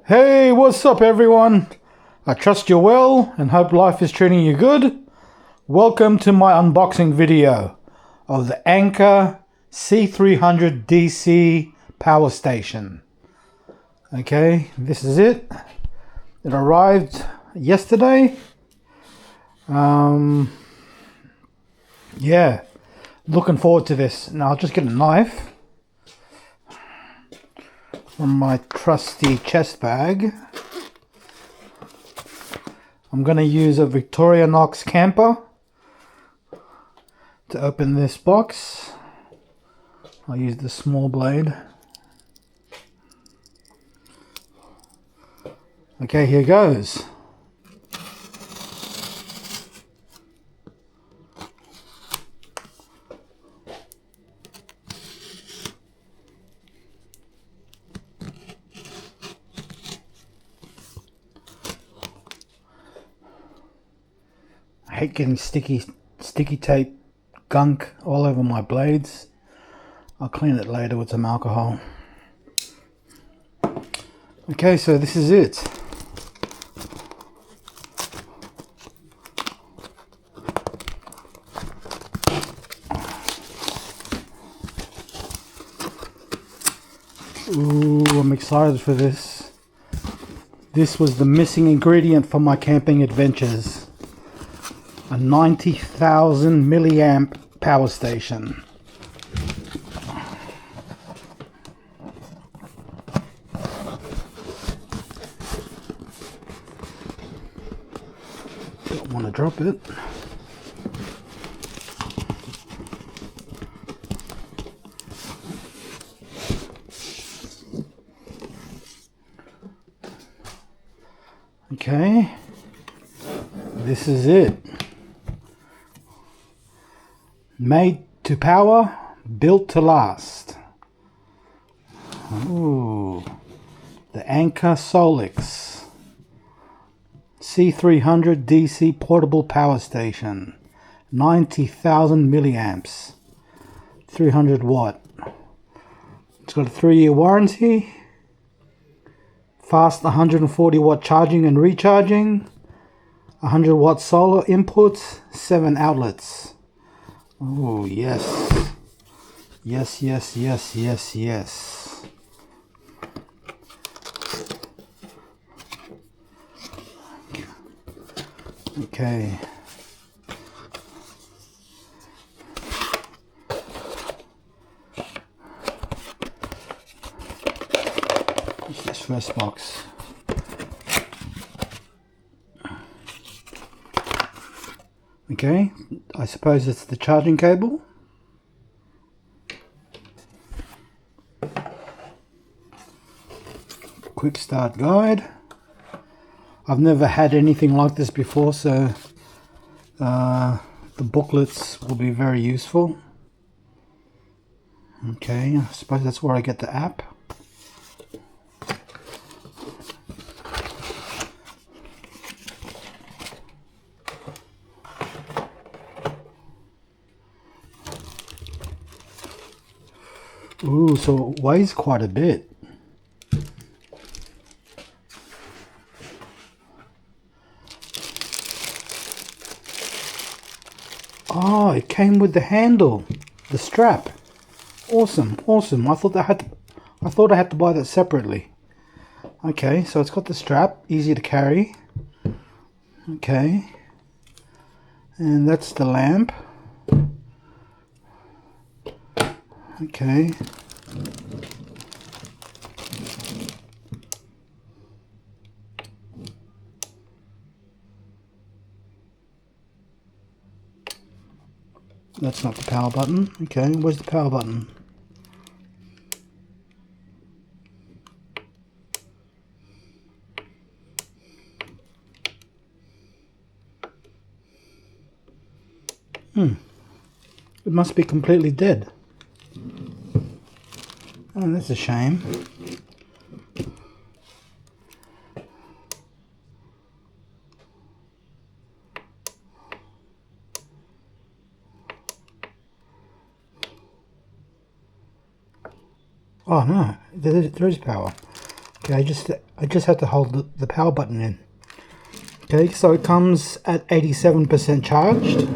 Hey, what's up everyone? I trust you're well and hope life is treating you good. Welcome to my unboxing video of the Anker C300 DC power station. Okay, this is it. It arrived yesterday. Yeah, looking forward to this. Now I'll just get a knife from my trusty chest bag. I'm going to use a Victorinox camper to open this box. I'll use the small blade. Okay, here goes. I hate getting sticky tape gunk all over my blades. I'll clean it later with some alcohol. Okay, so this is it. Ooh, I'm excited for this. This was the missing ingredient for my camping adventures. A 90,000 milliamp power station. Don't want to drop it. Okay, this is it. Made to power, built to last. Ooh, the Anker Solix C300 DC portable power station. 90,000 milliamps. 300 watt. It's got a 3-year warranty. Fast 140 watt charging and recharging. 100 watt solar inputs. 7 outlets. Oh, yes. Yes, yes, yes, yes, yes. Okay. What's this first box? Okay, I suppose it's the charging cable. Quick start guide. I've never had anything like this before, so the booklets will be very useful. Okay, I suppose that's where I get the app. Ooh, so it weighs quite a bit. Oh, it came with the handle, the strap. Awesome, awesome. I thought I had to buy that separately. Okay, so it's got the strap, easy to carry. Okay. And that's the lamp. Okay. That's not the power button. Okay, where's the power button? It must be completely dead. Oh, that's a shame. Oh no, there is power. Okay, I just had to hold the power button in. Okay, so it comes at 87% charged.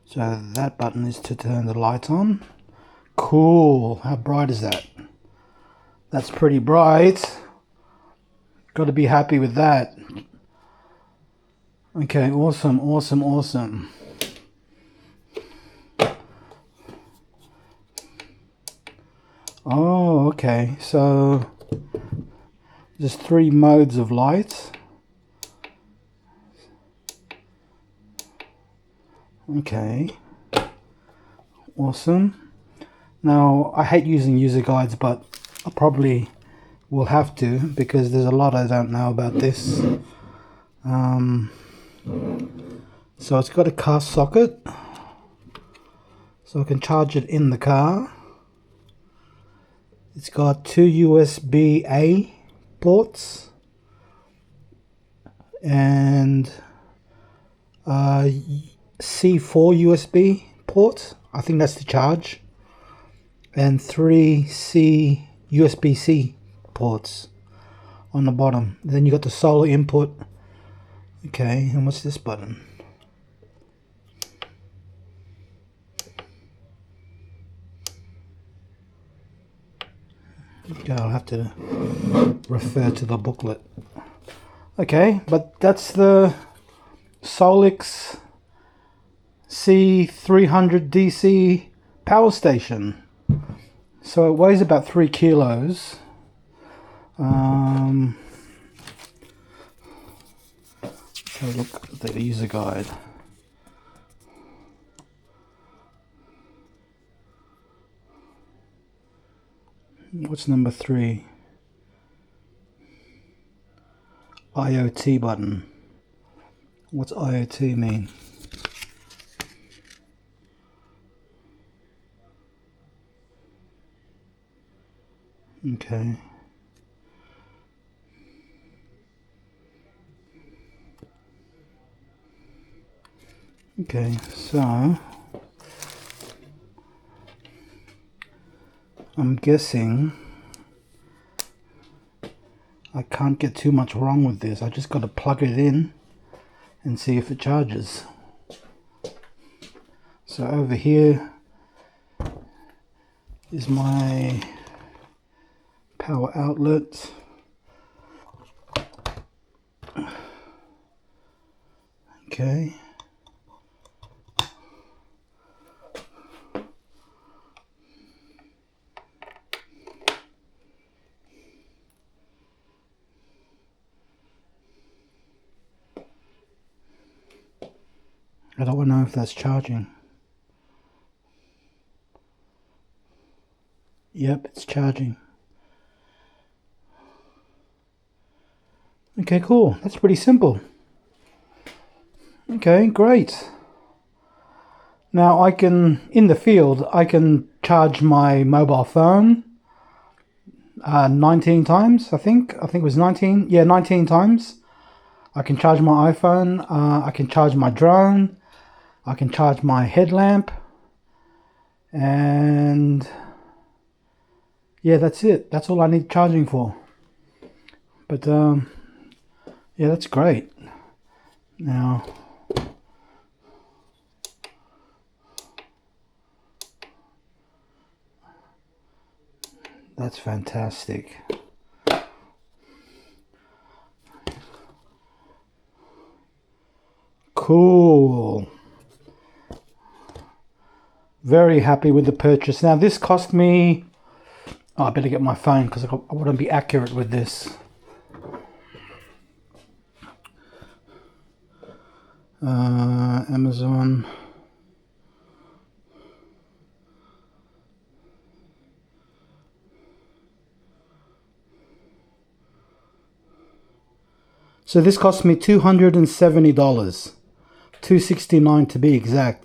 So that button is to turn the light on. Cool. How bright is that? That's pretty bright. Got to be happy with that. Okay, awesome, awesome, awesome. Oh, okay. So there's 3 modes of light. Okay. Awesome. Now, I hate using user guides, but I probably will have to because there's a lot I don't know about this. So it's got a car socket, so I can charge it in the car. It's got 2 USB-A ports and C4 USB port. I think that's the charge. And 3 USB-C ports on the bottom. Then you got the solar input. Okay, and what's this button? Okay, I'll have to refer to the booklet. Okay, but that's the Solix C300 DC power station. So it weighs about 3 kilos. So look at the user guide. What's number 3? IoT button. What's IoT mean? Okay. Okay, so I'm guessing I can't get too much wrong with this. I just got to plug it in and see if it charges. So over here is my power outlet. Okay. I don't know if that's charging. Yep, it's charging. Okay, cool. That's pretty simple. Okay, great. Now I can, in the field, I can charge my mobile phone 19 times, I think it was 19. Yeah, 19 times. I can charge my iPhone. I can charge my drone. I can charge my headlamp. And yeah, that's it. That's all I need charging for. But yeah, that's great. Now that's fantastic. Cool. Very happy with the purchase. Now this cost me, oh, I better get my phone because I want to be accurate with this. Amazon. So this cost me $270, $269 to be exact.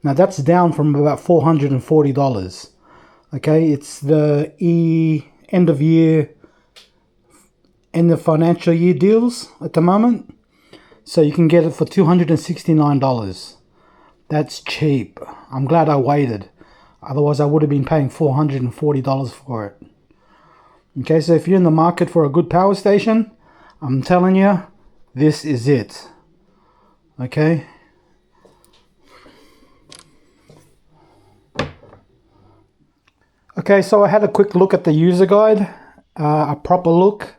Now that's down from about $440. Okay, it's the end of financial year deals at the moment. So you can get it for $269. That's cheap. I'm glad I waited. Otherwise I would have been paying $440 for it. Okay, so if you're in the market for a good power station, I'm telling you, this is it. Okay. Okay, so I had a quick look at the user guide, a proper look,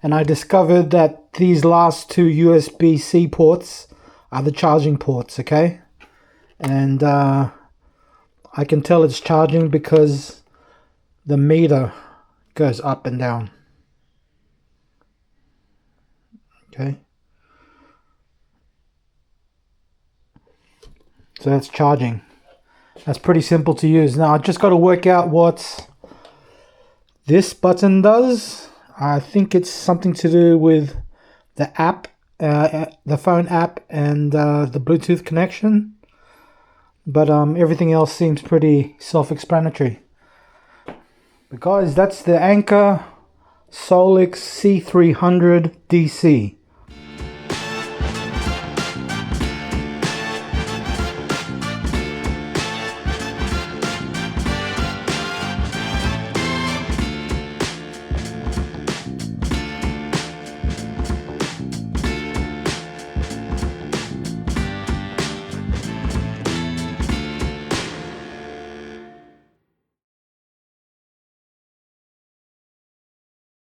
and I discovered that these last two USB-C ports are the charging ports, okay? And I can tell it's charging because the meter goes up and down. Okay. So that's charging. That's pretty simple to use. Now I just got to work out what this button does. I think it's something to do with the app, the phone app, and the Bluetooth connection. But everything else seems pretty self-explanatory. But guys, that's the Anker Solix C300 DC.